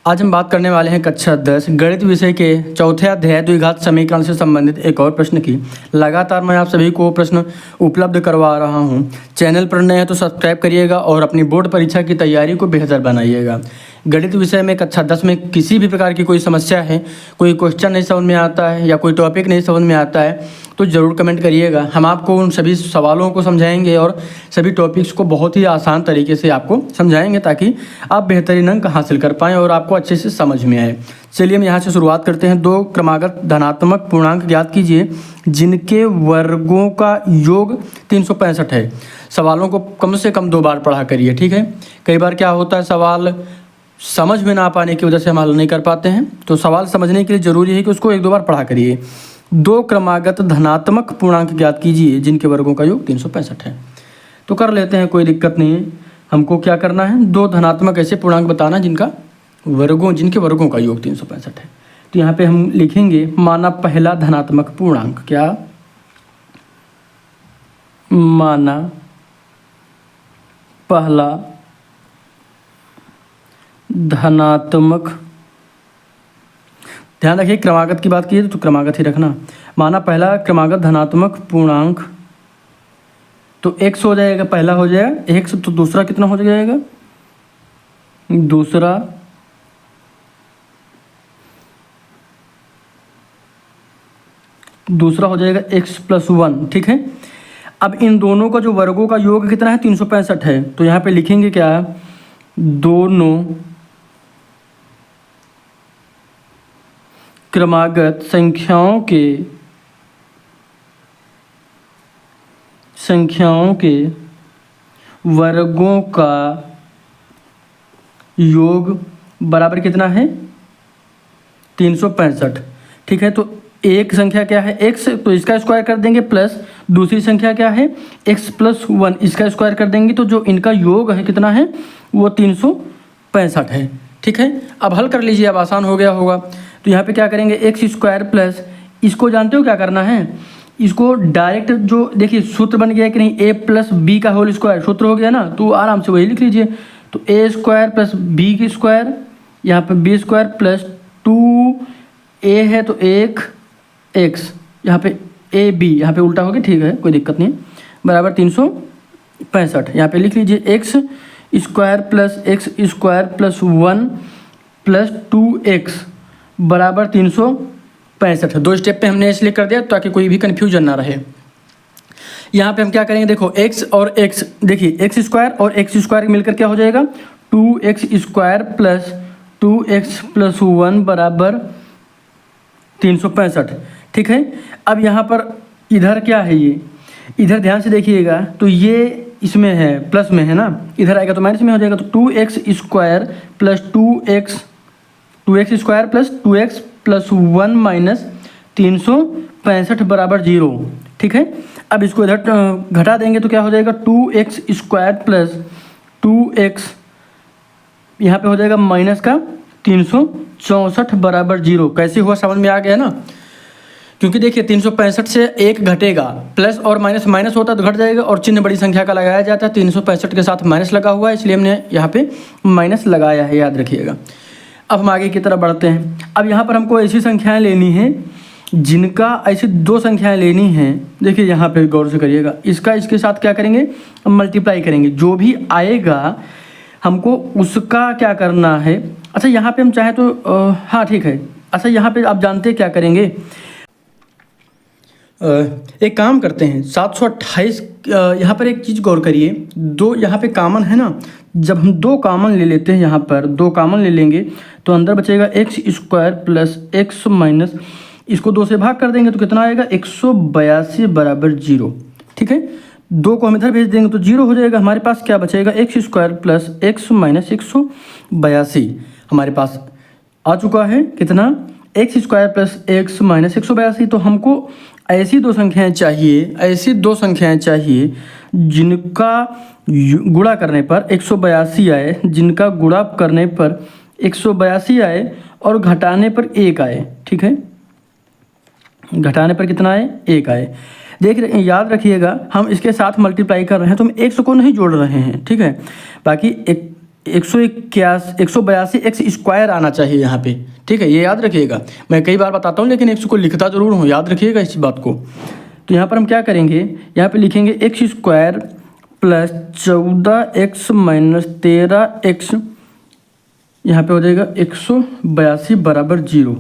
आज हम बात करने वाले हैं कक्षा 10 गणित विषय के चौथे अध्याय द्विघात समीकरण से संबंधित एक और प्रश्न की। लगातार मैं आप सभी को प्रश्न उपलब्ध करवा रहा हूं। चैनल पर नए हैं तो सब्सक्राइब करिएगा और अपनी बोर्ड परीक्षा की तैयारी को बेहतर बनाइएगा। गणित विषय में कक्षा 10 में किसी भी प्रकार की कोई समस्या है, कोई क्वेश्चन नहीं समझ में आता है या कोई टॉपिक नहीं समझ में आता है तो ज़रूर कमेंट करिएगा। हम आपको उन सभी सवालों को समझाएंगे और सभी टॉपिक्स को बहुत ही आसान तरीके से आपको समझाएंगे ताकि आप बेहतरीन अंक हासिल कर पाएँ और आपको अच्छे से समझ में आए। चलिए हम यहाँ से शुरुआत करते हैं। दो क्रमागत धनात्मक पूर्णांक ज्ञात कीजिए जिनके वर्गों का योग 365 है। सवालों को कम से कम 2 बार पढ़ा करिए, ठीक है। कई बार क्या होता है, सवाल समझ में ना पाने की वजह से हम हल नहीं कर पाते हैं, तो सवाल समझने के लिए ज़रूरी है कि उसको 1-2 बार पढ़ा करिए। 2 क्रमागत धनात्मक पूर्णांक ज्ञात कीजिए जिनके वर्गों का योग 365 है। तो कर लेते हैं, कोई दिक्कत नहीं है। हमको क्या करना है, 2 धनात्मक ऐसे पूर्णांक बताना जिनके वर्गों का योग 365 है। तो यहाँ पे हम लिखेंगे, माना पहला धनात्मक पूर्णांक, क्या माना पहला धनात्मक, ध्यान रखिए क्रमागत की बात की तो क्रमागत ही रखना। माना पहला क्रमागत धनात्मक पूर्णांक तो x हो जाएगा, पहला हो जाएगा x, तो दूसरा कितना हो जाएगा, दूसरा हो जाएगा x+1, ठीक है। अब इन दोनों का जो वर्गों का योग कितना है, 365 है। तो यहाँ पे लिखेंगे क्या, दोनों क्रमागत संख्याओं के वर्गों का योग बराबर कितना है, 365, ठीक है। तो एक संख्या क्या है x, तो इसका स्क्वायर कर देंगे, प्लस दूसरी संख्या क्या है x+1, इसका स्क्वायर कर देंगे, तो जो इनका योग है कितना है, वो 365 है, ठीक है। अब हल कर लीजिए, अब आसान हो गया होगा। तो यहाँ पे क्या करेंगे, x² प्लस, इसको जानते हो क्या करना है, इसको डायरेक्ट जो देखिए सूत्र बन गया कि नहीं, a+b का होल स्क्वायर सूत्र हो गया ना, तो आराम से वही लिख लीजिए। तो a² प्लस b², यहाँ पे b² प्लस 2a है तो 1x, यहाँ पे ab, यहाँ पे उल्टा हो गया, ठीक है, कोई दिक्कत नहीं, बराबर 365। यहाँ पे लिख लीजिए x² plus x² plus 1 plus 2x बराबर 365। 2 स्टेप पे हमने इसलिए कर दिया ताकि कोई भी कन्फ्यूजन ना रहे। यहाँ पे हम क्या करेंगे, देखो x और x, देखिए x² और x² मिलकर क्या हो जाएगा, 2x² प्लस 2x प्लस 1 बराबर 365, ठीक है। अब यहाँ पर इधर क्या है, ये इधर ध्यान से देखिएगा, तो ये इसमें है, प्लस में है ना, इधर आएगा तो माइनस में हो जाएगा। तो 2x² plus 2x² plus 2x plus 1 minus 365 बराबर 0, ठीक है। अब इसको इधर घटा देंगे तो क्या हो जाएगा, 2x² प्लस 2x, यहाँ पे हो जाएगा माइनस का 364 बराबर 0। कैसे हुआ समझ में आ गया ना, क्योंकि देखिए 365 से 1 घटेगा, प्लस और माइनस माइनस होता तो घट जाएगा, और चिन्ह बड़ी संख्या का लगाया जाता है। 365 के साथ माइनस लगा हुआ है, इसलिए हमने यहाँ पे माइनस लगाया है, याद रखिएगा। अब हम आगे की तरफ बढ़ते हैं। अब यहाँ पर हमको ऐसी संख्याएं लेनी हैं जिनका, ऐसी 2 संख्याएं लेनी हैं। देखिए यहाँ पे गौर से करिएगा, इसका इसके साथ क्या करेंगे, मल्टीप्लाई करेंगे, जो भी आएगा हमको उसका क्या करना है। अच्छा यहाँ पे हम चाहें तो हाँ ठीक है, अच्छा यहाँ पे आप जानते हैं क्या करेंगे, एक काम करते हैं, 728, यहाँ पर एक चीज़ गौर करिए, 2 यहाँ पे कॉमन है ना, जब हम 2 कॉमन ले लेते हैं, यहाँ पर 2 कॉमन ले लेंगे तो अंदर बचेगा x² प्लस x माइनस, इसको 2 से भाग कर देंगे तो कितना आएगा, 182 बराबर 0, ठीक है। 2 को हम इधर भेज देंगे तो 0 हो जाएगा। हमारे पास क्या बचेगा, x² प्लस x माइनस 182 हमारे पास आ चुका है, कितना, x² प्लस x माइनस 182। तो हमको ऐसी 2 संख्याएं चाहिए, जिनका गुणा करने पर 182 आए, जिनका गुणा करने पर 182 आए और घटाने पर 1 आए, ठीक है। घटाने पर कितना आए, 1 आए। देख रहे हैं, याद रखिएगा हम इसके साथ मल्टीप्लाई कर रहे हैं तो हम x को नहीं जोड़ रहे हैं, ठीक है। बाकी 182 एक्स स्क्वायर आना चाहिए यहाँ पे, ठीक है, ये याद रखिएगा। मैं कई बार बताता हूँ लेकिन एक्स को लिखता ज़रूर हूँ, याद रखिएगा इस बात को। तो यहाँ पर हम क्या करेंगे, यहाँ पे लिखेंगे x square plus 14x minus 13x, यहाँ पे हो जाएगा 182 बराबर 0,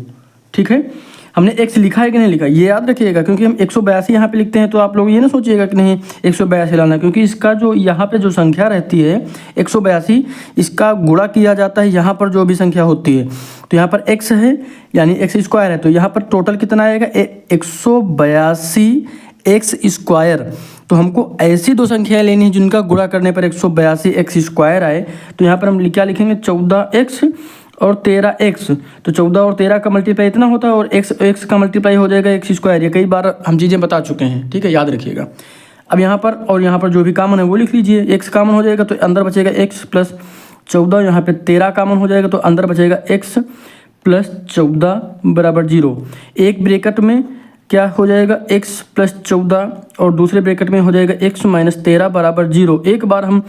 ठीक है। हमने x लिखा है कि नहीं लिखा ये याद रखिएगा, क्योंकि हम 182 यहाँ पे लिखते हैं तो आप लोग ये ना सोचिएगा कि नहीं 182 लाना, क्योंकि इसका जो यहाँ पे जो संख्या रहती है 182, इसका गुणा किया जाता है यहाँ पर जो भी संख्या होती है। तो यहाँ पर x है यानी एक्स स्क्वायर है, तो यहाँ पर टोटल कितना आएगा 182 एक्स स्क्वायर। तो हमको ऐसी दो संख्याएं लेनी है जिनका गुणा करने पर 182 एक्स स्क्वायर आए। तो यहाँ पर हम क्या लिखेंगे 14x और 13x, तो 14 और 13 का मल्टीप्लाई इतना होता है और x का मल्टीप्लाई हो जाएगा एक्स स्क्वायर। ये कई बार हम चीज़ें बता चुके हैं, ठीक है, याद रखिएगा। अब यहाँ पर और यहाँ पर जो भी कॉमन है वो लिख लीजिए, x कॉमन हो जाएगा तो अंदर बचेगा x प्लस 14, यहाँ पे 13 कॉमन हो जाएगा तो अंदर बचेगा x प्लस 14 बराबर 0। एक ब्रैकेट में क्या हो जाएगा x प्लस 14 और दूसरे ब्रैकेट में हो जाएगा x माइनस 13 बराबर 0। एक बार हम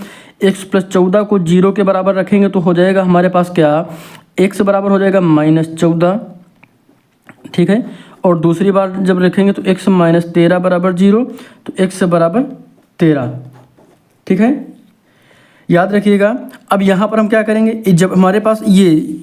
x प्लस 14 को 0 के बराबर रखेंगे तो हो जाएगा हमारे पास क्या, x बराबर हो जाएगा माइनस 14, ठीक है, और दूसरी बार जब रखेंगे तो x माइनस 13 बराबर 0, तो x बराबर 13, ठीक है, याद रखिएगा। अब यहाँ पर हम क्या करेंगे, जब हमारे पास ये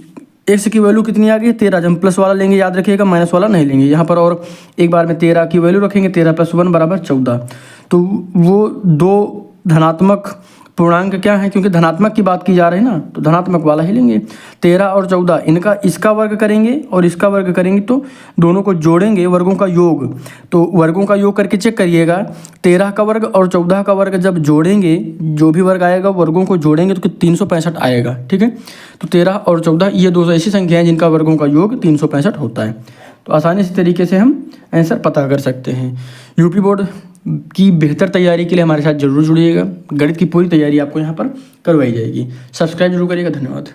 x की वैल्यू कितनी आ गई 13, जब हम प्लस वाला लेंगे याद रखिएगा, माइनस वाला नहीं लेंगे। यहाँ पर और एक बार में 13 की वैल्यू रखेंगे, 13 + 1 बराबर 14। तो वो दो धनात्मक पूर्णांक क्या है, क्योंकि धनात्मक की बात की जा रही है ना, तो धनात्मक वाला ही लेंगे। 13 और 14 इनका इसका वर्ग करेंगे और इसका वर्ग करेंगे, तो दोनों को जोड़ेंगे, वर्गों का योग। तो वर्गों का योग करके चेक करिएगा, 13 का वर्ग और 14 का वर्ग जब जोड़ेंगे, जो भी वर्ग आएगा वर्गों को जोड़ेंगे तो 365 आएगा, ठीक है। तो 13 और 14 ये दो ऐसी संख्या हैं जिनका वर्गों का योग 365 होता है। तो आसानी से तरीके से हम आंसर पता कर सकते हैं। यूपी बोर्ड की बेहतर तैयारी के लिए हमारे साथ जरूर जुड़िएगा। गणित की पूरी तैयारी आपको यहाँ पर करवाई जाएगी। सब्सक्राइब जरूर करिएगा। धन्यवाद।